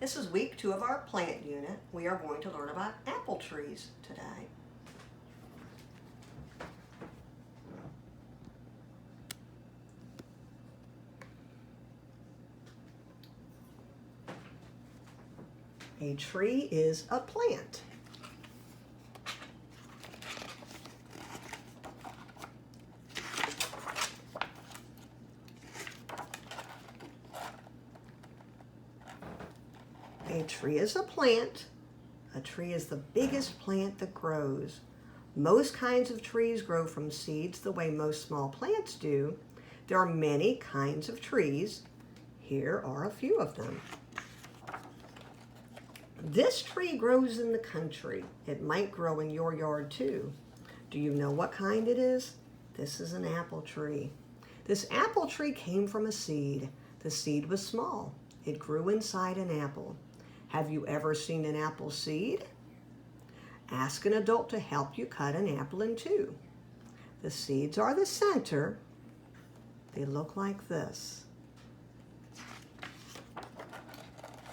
This is week 2 of our plant unit. We are going to learn about apple trees today. A tree is a plant. A tree is a plant. A tree is the biggest plant that grows. Most kinds of trees grow from seeds the way most small plants do. There are many kinds of trees. Here are a few of them. This tree grows in the country. It might grow in your yard too. Do you know what kind it is? This is an apple tree. This apple tree came from a seed. The seed was small. It grew inside an apple. Have you ever seen an apple seed? Ask an adult to help you cut an apple in two. The seeds are the center. They look like this.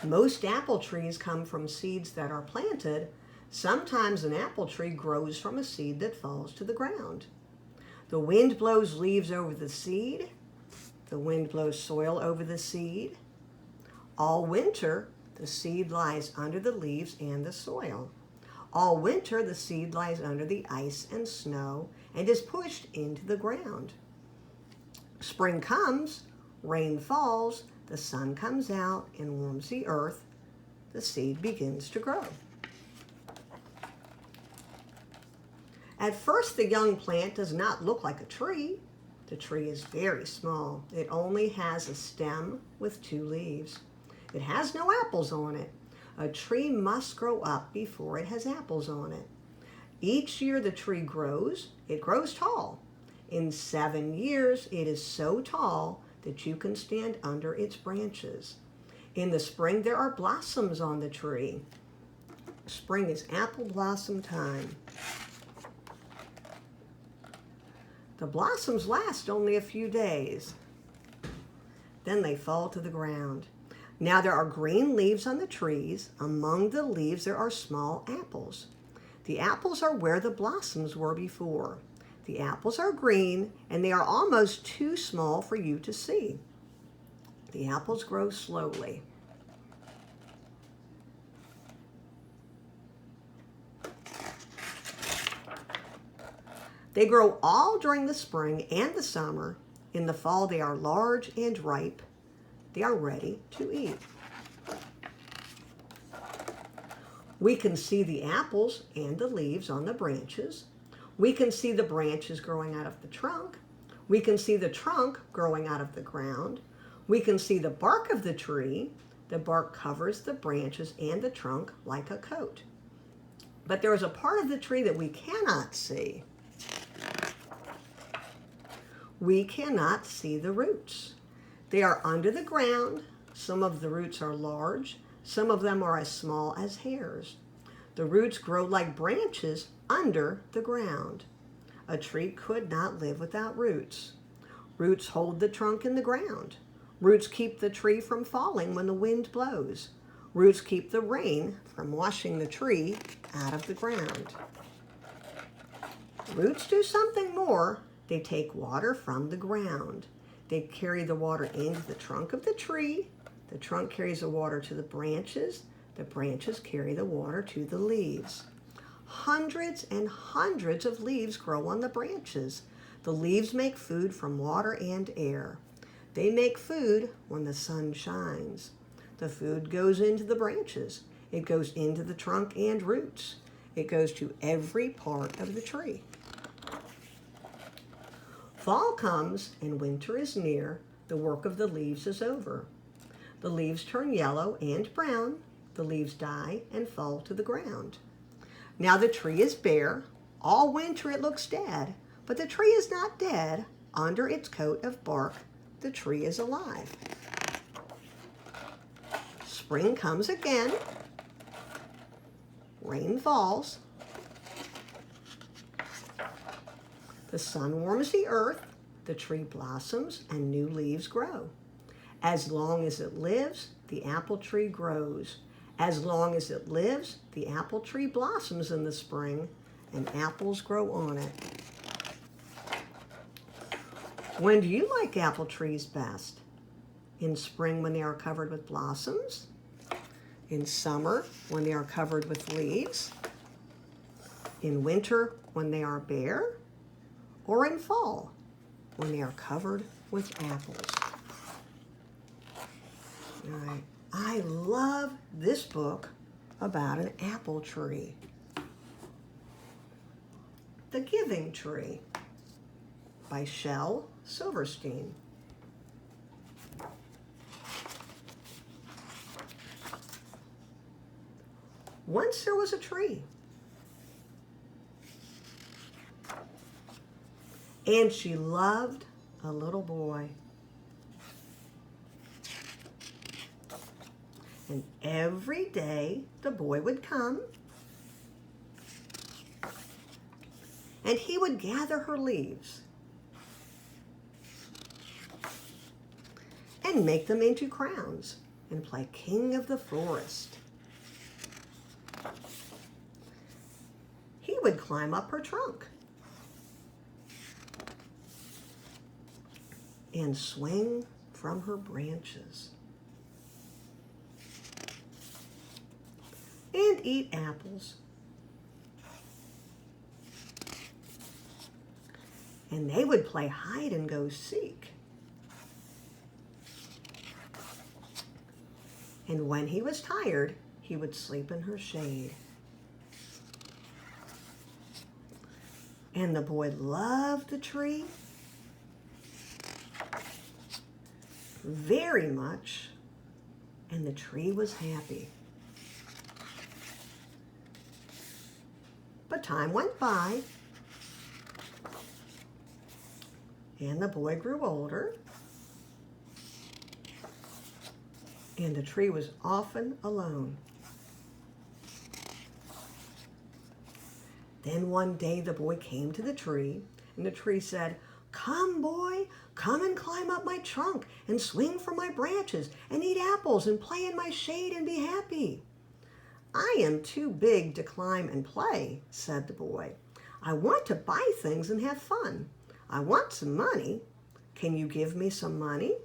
Most apple trees come from seeds that are planted. Sometimes an apple tree grows from a seed that falls to the ground. The wind blows leaves over the seed. The wind blows soil over the seed. All winter, the seed lies under the leaves and the soil. All winter, the seed lies under the ice and snow and is pushed into the ground. Spring comes, rain falls, the sun comes out and warms the earth. The seed begins to grow. At first, the young plant does not look like a tree. The tree is very small. It only has a stem with 2 leaves. It has no apples on it. A tree must grow up before it has apples on it. Each year the tree grows. It grows tall. In 7 years, it is so tall that you can stand under its branches. In the spring, there are blossoms on the tree. Spring is apple blossom time. The blossoms last only a few days. Then they fall to the ground. Now there are green leaves on the trees. Among the leaves there are small apples. The apples are where the blossoms were before. The apples are green and they are almost too small for you to see. The apples grow slowly. They grow all during the spring and the summer. In the fall they are large and ripe. They are ready to eat. We can see the apples and the leaves on the branches. We can see the branches growing out of the trunk. We can see the trunk growing out of the ground. We can see the bark of the tree. The bark covers the branches and the trunk like a coat. But there is a part of the tree that we cannot see. We cannot see the roots. They are under the ground. Some of the roots are large. Some of them are as small as hairs. The roots grow like branches under the ground. A tree could not live without roots. Roots hold the trunk in the ground. Roots keep the tree from falling when the wind blows. Roots keep the rain from washing the tree out of the ground. Roots do something more. They take water from the ground. They carry the water into the trunk of the tree. The trunk carries the water to the branches. The branches carry the water to the leaves. Hundreds and hundreds of leaves grow on the branches. The leaves make food from water and air. They make food when the sun shines. The food goes into the branches. It goes into the trunk and roots. It goes to every part of the tree. Fall comes and winter is near. The work of the leaves is over. The leaves turn yellow and brown. The leaves die and fall to the ground. Now the tree is bare. All winter it looks dead, but the tree is not dead. Under its coat of bark, the tree is alive. Spring comes again. Rain falls. The sun warms the earth, the tree blossoms, and new leaves grow. As long as it lives, the apple tree grows. As long as it lives, the apple tree blossoms in the spring, and apples grow on it. When do you like apple trees best? In spring when they are covered with blossoms? In summer when they are covered with leaves? In winter when they are bare? Or in fall when they are covered with apples? All right. I love this book about an apple tree. The Giving Tree by Shel Silverstein. Once there was a tree, and she loved a little boy. And every day the boy would come, and he would gather her leaves and make them into crowns and play king of the forest. He would climb up her trunk and swing from her branches and eat apples. And they would play hide and go seek. And when he was tired, he would sleep in her shade. And the boy loved the tree very much, and the tree was happy. But time went by, and the boy grew older, and the tree was often alone. Then one day the boy came to the tree, and the tree said, "Come, boy, come and climb up my trunk and swing from my branches and eat apples and play in my shade and be happy." "I am too big to climb and play," said the boy. "I want to buy things and have fun. I want some money. Can you give me some money?"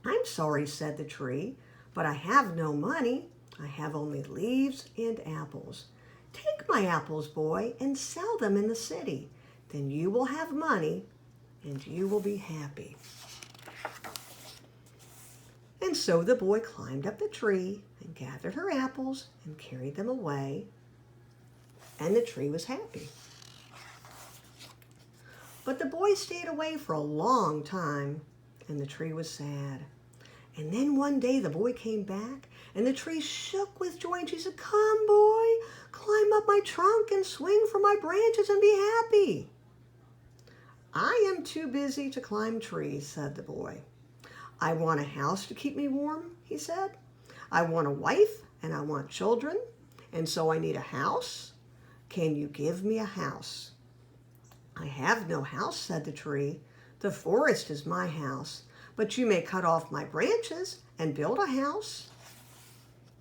"I'm sorry," said the tree, "but I have no money. I have only leaves and apples. Take my apples, boy, and sell them in the city. Then you will have money and you will be happy." And so the boy climbed up the tree and gathered her apples and carried them away, and the tree was happy. But the boy stayed away for a long time, and the tree was sad. And then one day the boy came back, and the tree shook with joy, and she said, "Come, boy, climb up my trunk and swing from my branches and be happy." "I am too busy to climb trees," said the boy. "I want a house to keep me warm," he said. "I want a wife and I want children, and so I need a house. Can you give me a house?" "I have no house," said the tree. "The forest is my house, but you may cut off my branches and build a house.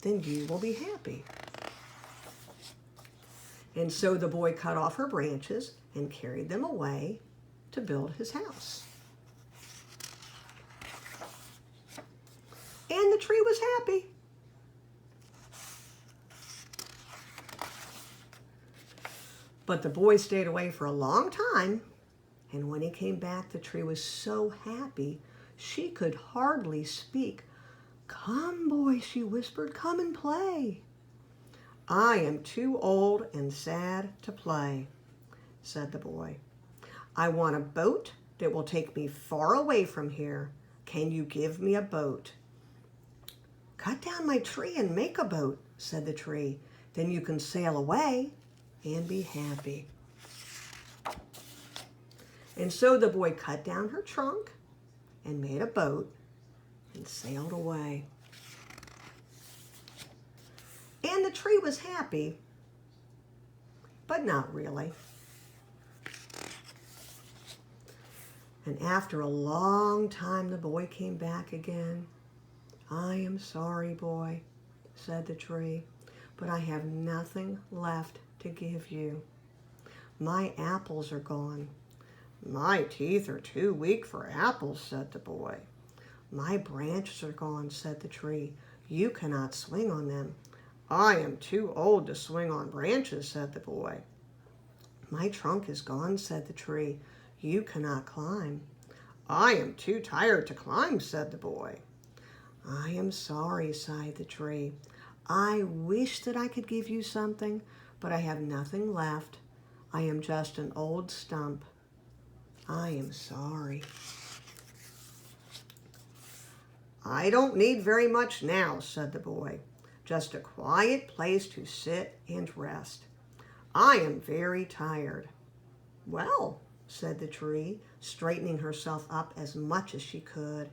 Then you will be happy." And so the boy cut off her branches and carried them away to build his house. And the tree was happy. But the boy stayed away for a long time, and when he came back, the tree was so happy she could hardly speak. "Come, boy," she whispered, "come and play." "I am too old and sad to play," said the boy. "I want a boat that will take me far away from here. Can you give me a boat?" "Cut down my tree and make a boat," said the tree. "Then you can sail away and be happy." And so the boy cut down her trunk and made a boat and sailed away. And the tree was happy, but not really. And after a long time, the boy came back again. "I am sorry, boy," said the tree, "but I have nothing left to give you. My apples are gone." "My teeth are too weak for apples," said the boy. "My branches are gone," said the tree. "You cannot swing on them." "I am too old to swing on branches," said the boy. "My trunk is gone," said the tree. "You cannot climb." "I am too tired to climb," said the boy. "I am sorry," sighed the tree. "I wish that I could give you something, but I have nothing left. I am just an old stump. I am sorry." "I don't need very much now," said the boy. "Just a quiet place to sit and rest. I am very tired." "Well," said the tree, straightening herself up as much as she could.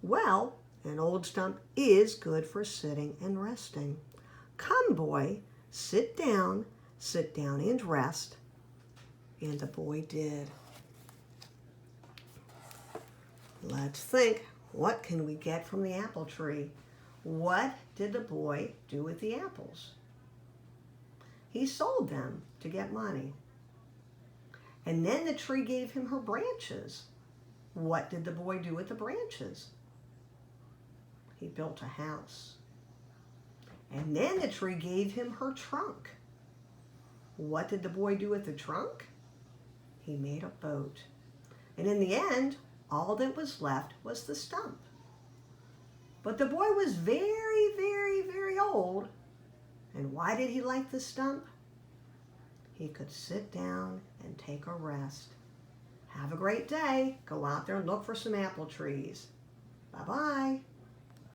"Well, an old stump is good for sitting and resting. Come, boy, sit down and rest." And the boy did. Let's think. What can we get from the apple tree? What did the boy do with the apples? He sold them to get money. And then the tree gave him her branches. What did the boy do with the branches? He built a house. And then the tree gave him her trunk. What did the boy do with the trunk? He made a boat. And in the end, all that was left was the stump. But the boy was very, very, very old. And why did he like the stump? He could sit down and take a rest. Have a great day. Go out there and look for some apple trees. Bye-bye.